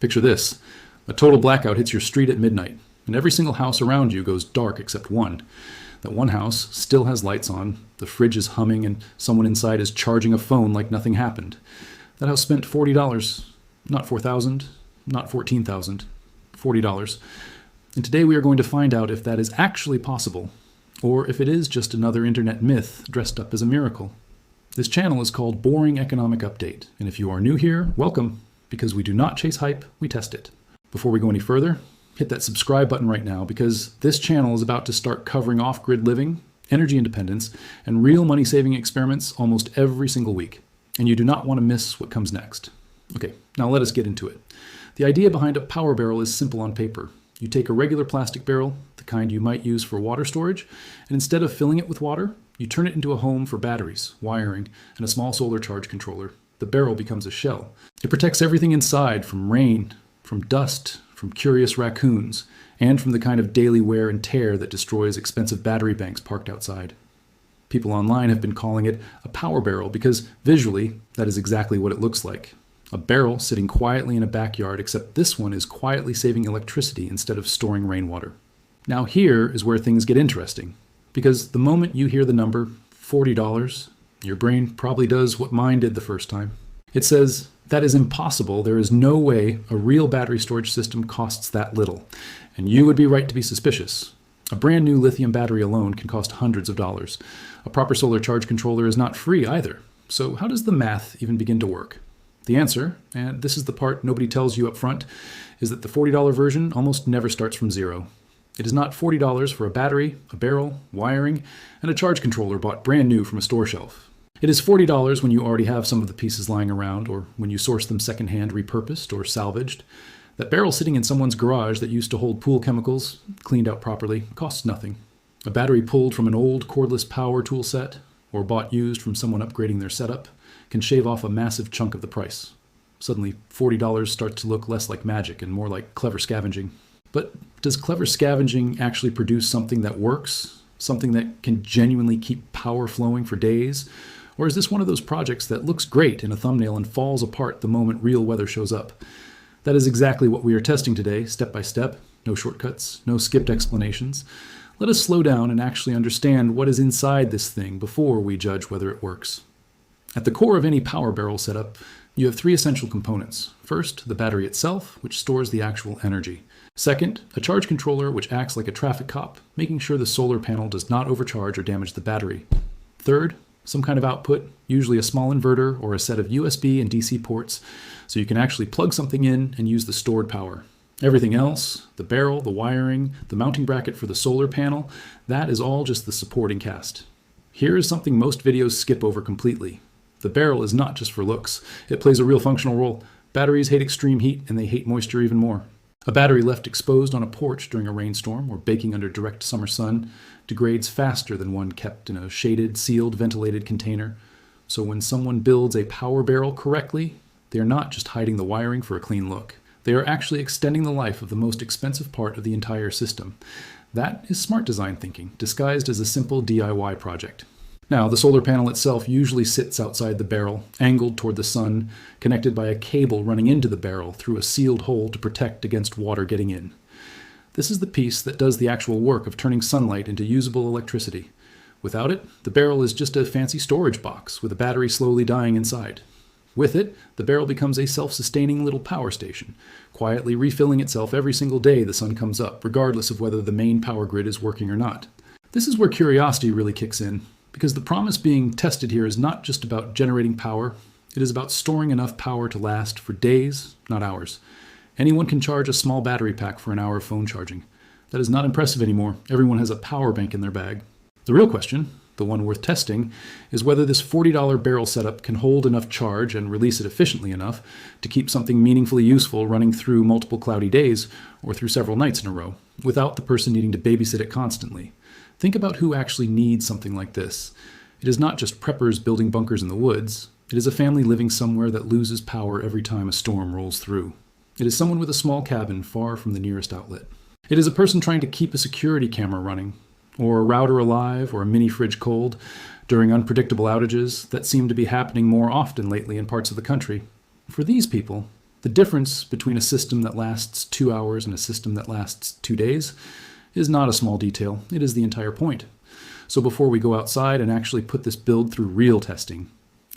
Picture this. A total blackout hits your street at midnight, and every single house around you goes dark except one. That one house still has lights on, the fridge is humming, and someone inside is charging a phone like nothing happened. That house spent $40, not $4,000, not $14,000, $40. And today we are going to find out if that is actually possible, or if it is just another internet myth dressed up as a miracle. This channel is called Boring Economic Update, and if you are new here, welcome, because we do not chase hype, we test it. Before we go any further, hit that subscribe button right now, because this channel is about to start covering off-grid living, energy independence, and real money-saving experiments almost every single week. And you do not want to miss what comes next. Okay, now let us get into it. The idea behind a power barrel is simple on paper. You take a regular plastic barrel, the kind you might use for water storage, and instead of filling it with water, you turn it into a home for batteries, wiring, and a small solar charge controller. The barrel becomes a shell. It protects everything inside from rain, from dust, from curious raccoons, and from the kind of daily wear and tear that destroys expensive battery banks parked outside. People online have been calling it a power barrel because visually, that is exactly what it looks like. A barrel sitting quietly in a backyard, except this one is quietly saving electricity instead of storing rainwater. Now here is where things get interesting, because the moment you hear the number $40, your brain probably does what mine did the first time. It says, that is impossible. There is no way a real battery storage system costs that little. And you would be right to be suspicious. A brand new lithium battery alone can cost hundreds of dollars. A proper solar charge controller is not free either. So how does the math even begin to work? The answer, and this is the part nobody tells you up front, is that the $40 version almost never starts from zero. It is not $40 for a battery, a barrel, wiring, and a charge controller bought brand new from a store shelf. It is $40 when you already have some of the pieces lying around, or when you source them secondhand repurposed or salvaged. That barrel sitting in someone's garage that used to hold pool chemicals, cleaned out properly, costs nothing. A battery pulled from an old cordless power tool set, or bought used from someone upgrading their setup, can shave off a massive chunk of the price. Suddenly, $40 starts to look less like magic and more like clever scavenging. But does clever scavenging actually produce something that works? Something that can genuinely keep power flowing for days? Or is this one of those projects that looks great in a thumbnail and falls apart the moment real weather shows up? That is exactly what we are testing today, step by step. No shortcuts, no skipped explanations. Let us slow down and actually understand what is inside this thing before we judge whether it works. At the core of any power barrel setup, you have three essential components. First, the battery itself, which stores the actual energy. Second, a charge controller, which acts like a traffic cop, making sure the solar panel does not overcharge or damage the battery. Third, some kind of output, usually a small inverter or a set of USB and DC ports, so you can actually plug something in and use the stored power. Everything else, the barrel, the wiring, the mounting bracket for the solar panel, that is all just the supporting cast. Here is something most videos skip over completely. The barrel is not just for looks. It plays a real functional role. Batteries hate extreme heat, and they hate moisture even more. A battery left exposed on a porch during a rainstorm or baking under direct summer sun degrades faster than one kept in a shaded, sealed, ventilated container. So when someone builds a power barrel correctly, they are not just hiding the wiring for a clean look. They are actually extending the life of the most expensive part of the entire system. That is smart design thinking, disguised as a simple DIY project. Now, the solar panel itself usually sits outside the barrel, angled toward the sun, connected by a cable running into the barrel through a sealed hole to protect against water getting in. This is the piece that does the actual work of turning sunlight into usable electricity. Without it, the barrel is just a fancy storage box with a battery slowly dying inside. With it, the barrel becomes a self-sustaining little power station, quietly refilling itself every single day the sun comes up, regardless of whether the main power grid is working or not. This is where curiosity really kicks in. Because the promise being tested here is not just about generating power, it is about storing enough power to last for days, not hours. Anyone can charge a small battery pack for an hour of phone charging. That is not impressive anymore. Everyone has a power bank in their bag. The real question, the one worth testing, is whether this $40 barrel setup can hold enough charge and release it efficiently enough to keep something meaningfully useful running through multiple cloudy days or through several nights in a row, without the person needing to babysit it constantly. Think about who actually needs something like this. It is not just preppers building bunkers in the woods. It is a family living somewhere that loses power every time a storm rolls through. It is someone with a small cabin far from the nearest outlet. It is a person trying to keep a security camera running, or a router alive, or a mini fridge cold during unpredictable outages that seem to be happening more often lately in parts of the country. For these people, The difference between a system that lasts 2 hours and a system that lasts 2 days is not a small detail. It is the entire point. So before we go outside and actually put this build through real testing,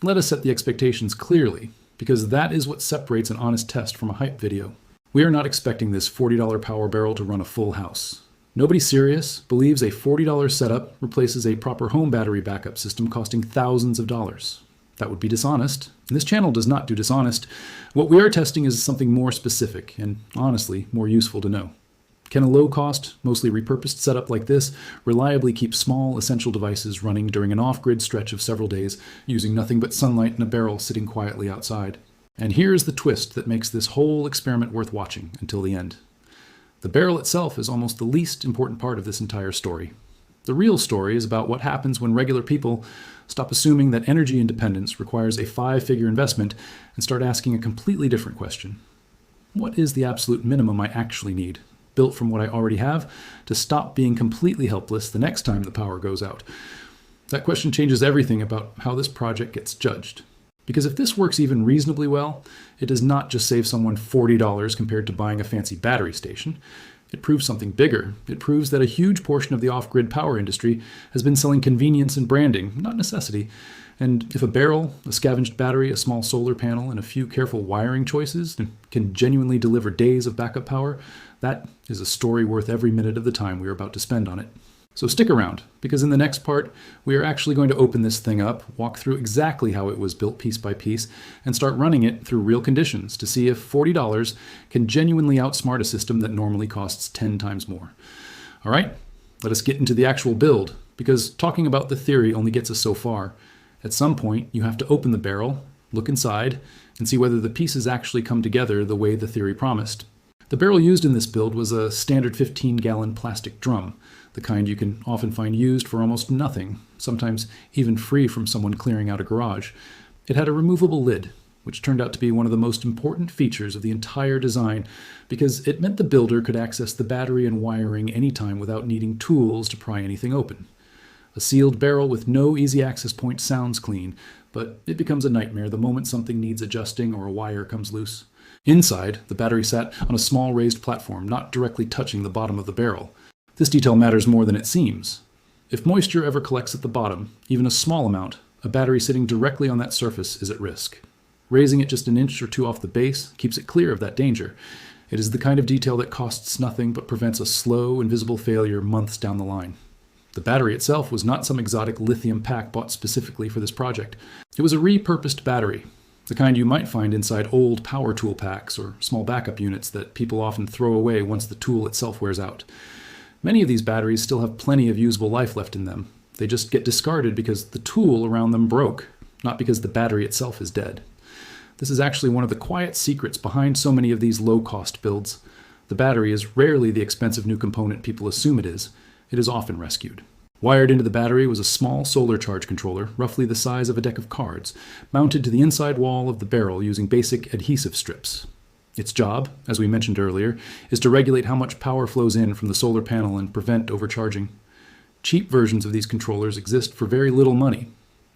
let us set the expectations clearly, because that is what separates an honest test from a hype video. We are not expecting this $40 power barrel to run a full house. Nobody serious believes a $40 setup replaces a proper home battery backup system costing thousands of dollars. That would be dishonest, and this channel does not do dishonest. What we are testing is something more specific and, honestly, more useful to know. Can a low-cost, mostly repurposed setup like this reliably keep small, essential devices running during an off-grid stretch of several days using nothing but sunlight and a barrel sitting quietly outside? And here's the twist that makes this whole experiment worth watching until the end. The barrel itself is almost the least important part of this entire story. The real story is about what happens when regular people stop assuming that energy independence requires a 5-figure investment and start asking a completely different question. What is the absolute minimum I actually need, built from what I already have, to stop being completely helpless the next time the power goes out? That question changes everything about how this project gets judged. Because if this works even reasonably well, it does not just save someone $40 compared to buying a fancy battery station. It proves something bigger. It proves that a huge portion of the off-grid power industry has been selling convenience and branding, not necessity. And if a barrel, a scavenged battery, a small solar panel, and a few careful wiring choices can genuinely deliver days of backup power, that is a story worth every minute of the time we are about to spend on it. So stick around, because in the next part, we are actually going to open this thing up, walk through exactly how it was built piece by piece, and start running it through real conditions to see if $40 can genuinely outsmart a system that normally costs 10 times more. All right, let us get into the actual build, because talking about the theory only gets us so far. At some point, you have to open the barrel, look inside, and see whether the pieces actually come together the way the theory promised. The barrel used in this build was a standard 15-gallon plastic drum, the kind you can often find used for almost nothing, sometimes even free from someone clearing out a garage. It had a removable lid, which turned out to be one of the most important features of the entire design, because it meant the builder could access the battery and wiring anytime without needing tools to pry anything open. A sealed barrel with no easy access point sounds clean, but it becomes a nightmare the moment something needs adjusting or a wire comes loose. Inside, the battery sat on a small raised platform, not directly touching the bottom of the barrel. This detail matters more than it seems. If moisture ever collects at the bottom, even a small amount, a battery sitting directly on that surface is at risk. Raising it just an inch or two off the base keeps it clear of that danger. It is the kind of detail that costs nothing but prevents a slow, invisible failure months down the line. The battery itself was not some exotic lithium pack bought specifically for this project. It was a repurposed battery, the kind you might find inside old power tool packs or small backup units that people often throw away once the tool itself wears out. Many of these batteries still have plenty of usable life left in them. They just get discarded because the tool around them broke, not because the battery itself is dead. This is actually one of the quiet secrets behind so many of these low-cost builds. The battery is rarely the expensive new component people assume it is. It is often rescued. Wired into the battery was a small solar charge controller, roughly the size of a deck of cards, mounted to the inside wall of the barrel using basic adhesive strips. Its job, as we mentioned earlier, is to regulate how much power flows in from the solar panel and prevent overcharging. Cheap versions of these controllers exist for very little money,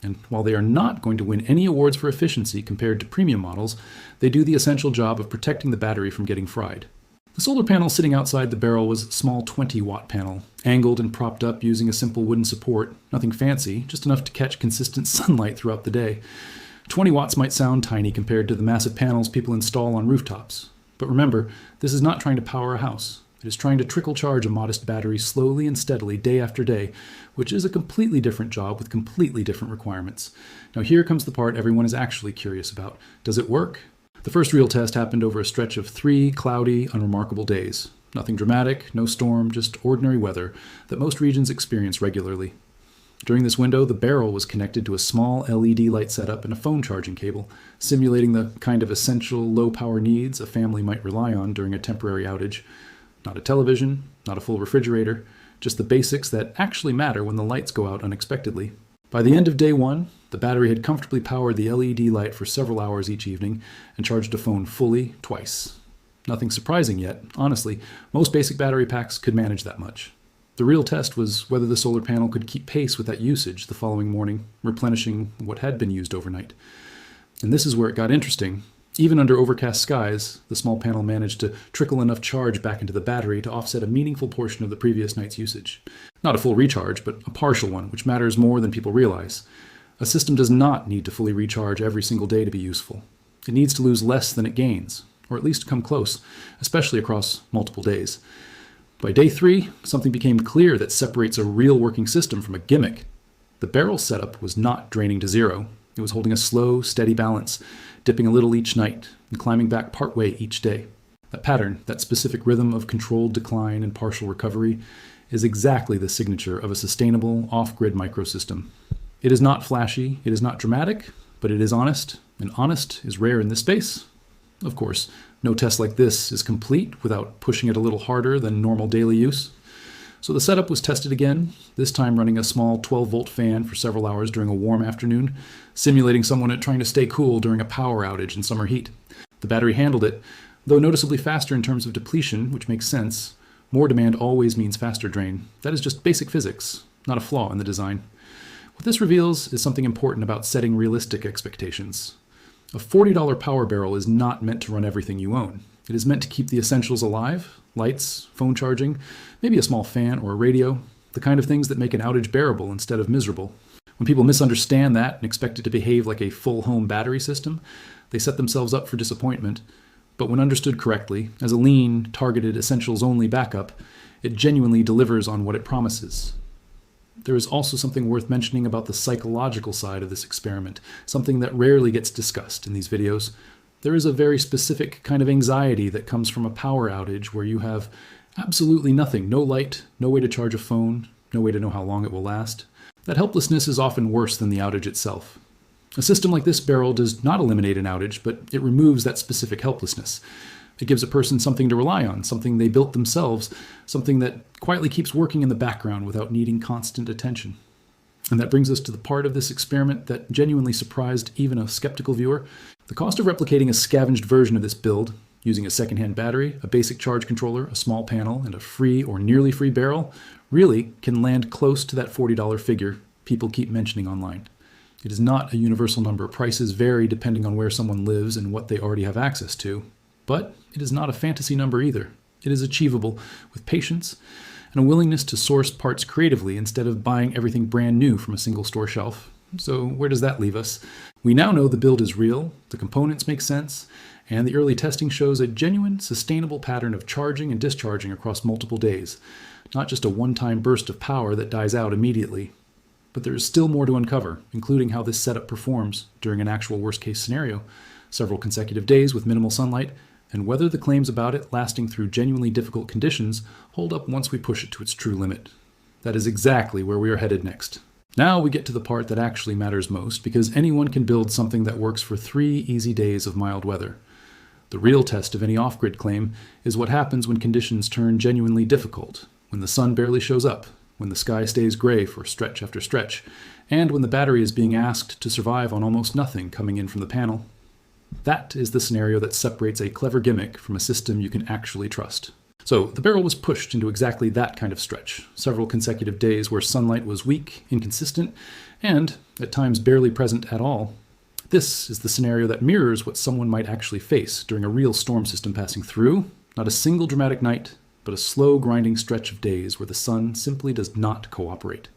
and while they are not going to win any awards for efficiency compared to premium models, they do the essential job of protecting the battery from getting fried. The solar panel sitting outside the barrel was a small 20-watt panel, angled and propped up using a simple wooden support, nothing fancy, just enough to catch consistent sunlight throughout the day. 20 watts might sound tiny compared to the massive panels people install on rooftops. But remember, this is not trying to power a house. It is trying to trickle charge a modest battery slowly and steadily day after day, which is a completely different job with completely different requirements. Now here comes the part everyone is actually curious about. Does it work? The first real test happened over a stretch of 3 cloudy, unremarkable days. Nothing dramatic, no storm, just ordinary weather that most regions experience regularly. During this window, the barrel was connected to a small LED light setup and a phone charging cable, simulating the kind of essential low-power needs a family might rely on during a temporary outage. Not a television, not a full refrigerator, just the basics that actually matter when the lights go out unexpectedly. By the end of day 1, the battery had comfortably powered the LED light for several hours each evening and charged a phone fully twice. Nothing surprising yet. Honestly, most basic battery packs could manage that much. The real test was whether the solar panel could keep pace with that usage the following morning, replenishing what had been used overnight. And this is where it got interesting. Even under overcast skies, the small panel managed to trickle enough charge back into the battery to offset a meaningful portion of the previous night's usage. Not a full recharge, but a partial one, which matters more than people realize. A system does not need to fully recharge every single day to be useful. It needs to lose less than it gains, or at least come close, especially across multiple days. By day 3, something became clear that separates a real working system from a gimmick. The barrel setup was not draining to zero. It was holding a slow, steady balance, dipping a little each night and climbing back partway each day. That pattern, that specific rhythm of controlled decline and partial recovery, is exactly the signature of a sustainable, off-grid microsystem. It is not flashy, it is not dramatic, but it is honest, and honest is rare in this space. Of course, no test like this is complete without pushing it a little harder than normal daily use. So the setup was tested again, this time running a small 12-volt fan for several hours during a warm afternoon, simulating someone trying to stay cool during a power outage in summer heat. The battery handled it, though noticeably faster in terms of depletion, which makes sense. More demand always means faster drain. That is just basic physics, not a flaw in the design. What this reveals is something important about setting realistic expectations. A $40 power barrel is not meant to run everything you own. It is meant to keep the essentials alive: lights, phone charging, maybe a small fan or a radio, the kind of things that make an outage bearable instead of miserable. When people misunderstand that and expect it to behave like a full home battery system, they set themselves up for disappointment. But when understood correctly, as a lean, targeted, essentials-only backup, it genuinely delivers on what it promises. There is also something worth mentioning about the psychological side of this experiment, something that rarely gets discussed in these videos. There is a very specific kind of anxiety that comes from a power outage where you have absolutely nothing, no light, no way to charge a phone, no way to know how long it will last. That helplessness is often worse than the outage itself. A system like this barrel does not eliminate an outage, but it removes that specific helplessness. It gives a person something to rely on, something they built themselves, something that quietly keeps working in the background without needing constant attention. And that brings us to the part of this experiment that genuinely surprised even a skeptical viewer. The cost of replicating a scavenged version of this build, using a secondhand battery, a basic charge controller, a small panel, and a free or nearly free barrel, really can land close to that $40 figure people keep mentioning online. It is not a universal number. Prices vary depending on where someone lives and what they already have access to. But it is not a fantasy number either. It is achievable with patience and a willingness to source parts creatively instead of buying everything brand new from a single store shelf. So where does that leave us? We now know the build is real, the components make sense, and the early testing shows a genuine, sustainable pattern of charging and discharging across multiple days, not just a one-time burst of power that dies out immediately. But there is still more to uncover, including how this setup performs during an actual worst-case scenario, several consecutive days with minimal sunlight, and whether the claims about it lasting through genuinely difficult conditions hold up once we push it to its true limit. That is exactly where we are headed next. Now we get to the part that actually matters most, because anyone can build something that works for 3 easy days of mild weather. The real test of any off-grid claim is what happens when conditions turn genuinely difficult, when the sun barely shows up, when the sky stays gray for stretch after stretch, and when the battery is being asked to survive on almost nothing coming in from the panel. That is the scenario that separates a clever gimmick from a system you can actually trust. So the barrel was pushed into exactly that kind of stretch, several consecutive days where sunlight was weak, inconsistent, and at times barely present at all. This is the scenario that mirrors what someone might actually face during a real storm system passing through, not a single dramatic night, but a slow grinding stretch of days where the sun simply does not cooperate.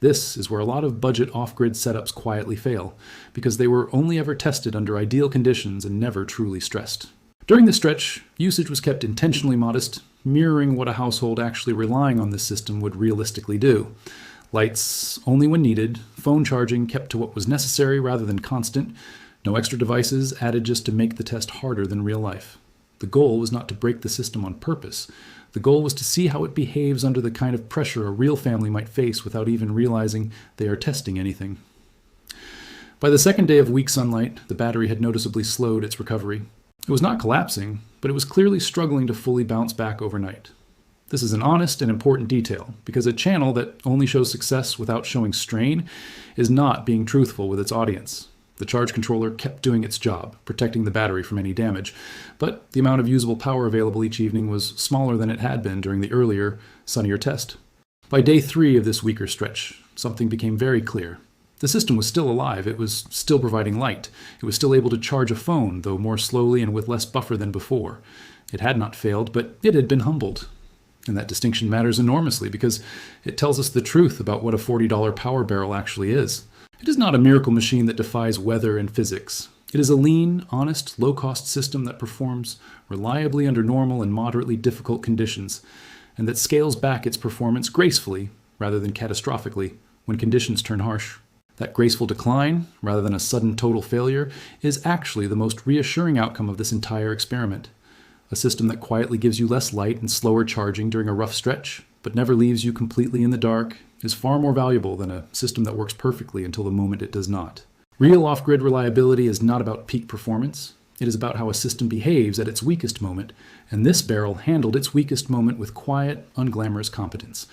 This is where a lot of budget off-grid setups quietly fail, because they were only ever tested under ideal conditions and never truly stressed. During this stretch, usage was kept intentionally modest, mirroring what a household actually relying on this system would realistically do. Lights only when needed, phone charging kept to what was necessary rather than constant, no extra devices added just to make the test harder than real life. The goal was not to break the system on purpose. The goal was to see how it behaves under the kind of pressure a real family might face without even realizing they are testing anything. By the second day of weak sunlight, the battery had noticeably slowed its recovery. It was not collapsing, but it was clearly struggling to fully bounce back overnight. This is an honest and important detail, because a channel that only shows success without showing strain is not being truthful with its audience. The charge controller kept doing its job, protecting the battery from any damage, but the amount of usable power available each evening was smaller than it had been during the earlier, sunnier test. By day 3 of this weaker stretch, something became very clear. The system was still alive. It was still providing light. It was still able to charge a phone, though more slowly and with less buffer than before. It had not failed, but it had been humbled. And that distinction matters enormously because it tells us the truth about what a $40 power barrel actually is. It is not a miracle machine that defies weather and physics. It is a lean, honest, low-cost system that performs reliably under normal and moderately difficult conditions, and that scales back its performance gracefully rather than catastrophically when conditions turn harsh. That graceful decline, rather than a sudden total failure, is actually the most reassuring outcome of this entire experiment. A system that quietly gives you less light and slower charging during a rough stretch, but never leaves you completely in the dark, is far more valuable than a system that works perfectly until the moment it does not. Real off-grid reliability is not about peak performance. It is about how a system behaves at its weakest moment, and this barrel handled its weakest moment with quiet, unglamorous competence.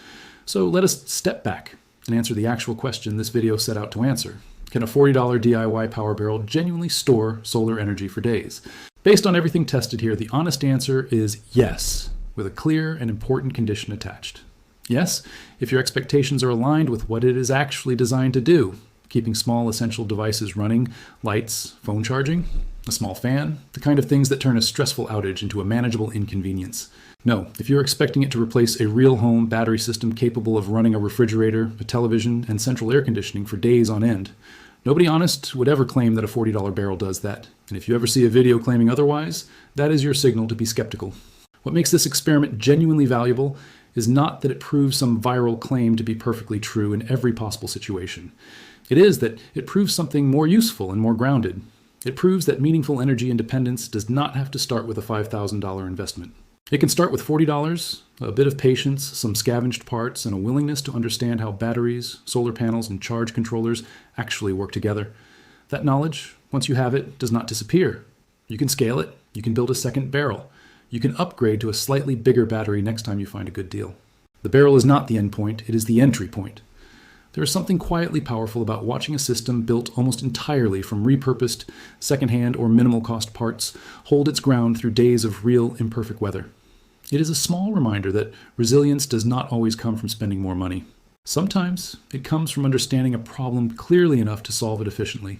So let us step back and answer the actual question this video set out to answer. Can a $40 DIY power barrel genuinely store solar energy for days? Based on everything tested here, the honest answer is yes, with a clear and important condition attached. Yes, if your expectations are aligned with what it is actually designed to do, keeping small essential devices running, lights, phone charging, a small fan, the kind of things that turn a stressful outage into a manageable inconvenience. No, if you're expecting it to replace a real home battery system capable of running a refrigerator, a television, and central air conditioning for days on end, nobody honest would ever claim that a $40 barrel does that. And if you ever see a video claiming otherwise, that is your signal to be skeptical. What makes this experiment genuinely valuable is not that it proves some viral claim to be perfectly true in every possible situation. It is that it proves something more useful and more grounded. It proves that meaningful energy independence does not have to start with a $5,000 investment. It can start with $40, a bit of patience, some scavenged parts, and a willingness to understand how batteries, solar panels, and charge controllers actually work together. That knowledge, once you have it, does not disappear. You can scale it. You can build a second barrel. You can upgrade to a slightly bigger battery next time you find a good deal. The barrel is not the end point. It is the entry point. There is something quietly powerful about watching a system built almost entirely from repurposed, secondhand, or minimal cost parts hold its ground through days of real, imperfect weather. It is a small reminder that resilience does not always come from spending more money. Sometimes it comes from understanding a problem clearly enough to solve it efficiently.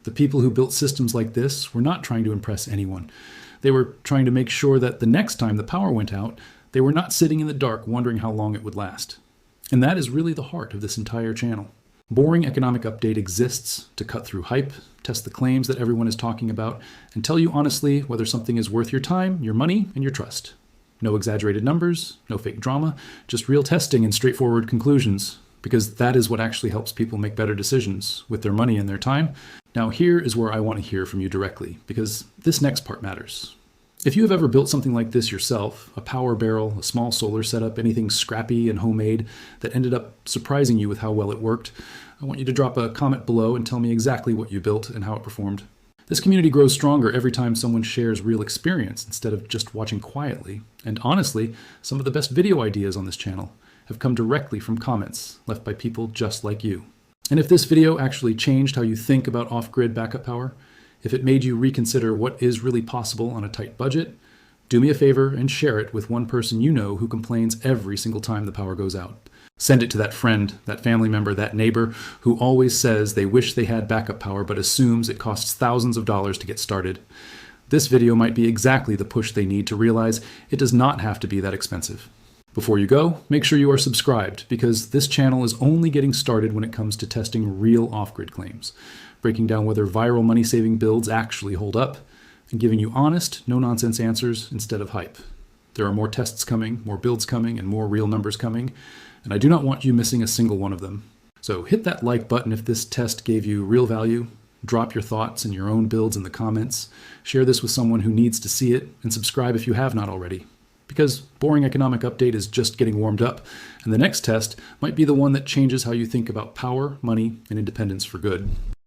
The people who built systems like this were not trying to impress anyone. They were trying to make sure that the next time the power went out, they were not sitting in the dark wondering how long it would last. And that is really the heart of this entire channel. Boring Economic Update exists to cut through hype, test the claims that everyone is talking about, and tell you honestly whether something is worth your time, your money, and your trust. No exaggerated numbers, no fake drama, just real testing and straightforward conclusions, because that is what actually helps people make better decisions with their money and their time. Now here is where I want to hear from you directly, because this next part matters. If you have ever built something like this yourself, a power barrel, a small solar setup, anything scrappy and homemade that ended up surprising you with how well it worked, I want you to drop a comment below and tell me exactly what you built and how it performed. This community grows stronger every time someone shares real experience instead of just watching quietly. And honestly, some of the best video ideas on this channel have come directly from comments left by people just like you. And if this video actually changed how you think about off-grid backup power, if it made you reconsider what is really possible on a tight budget, do me a favor and share it with one person you know who complains every single time the power goes out. Send it to that friend, that family member, that neighbor who always says they wish they had backup power but assumes it costs thousands of dollars to get started. This video might be exactly the push they need to realize it does not have to be that expensive. Before you go, make sure you are subscribed, because this channel is only getting started when it comes to testing real off-grid claims, breaking down whether viral money-saving builds actually hold up, and giving you honest, no-nonsense answers instead of hype. There are more tests coming, more builds coming, and more real numbers coming, and I do not want you missing a single one of them. So hit that like button if this test gave you real value, drop your thoughts and your own builds in the comments, share this with someone who needs to see it, and subscribe if you have not already. Because Boring Economic Update is just getting warmed up, and the next test might be the one that changes how you think about power, money, and independence for good.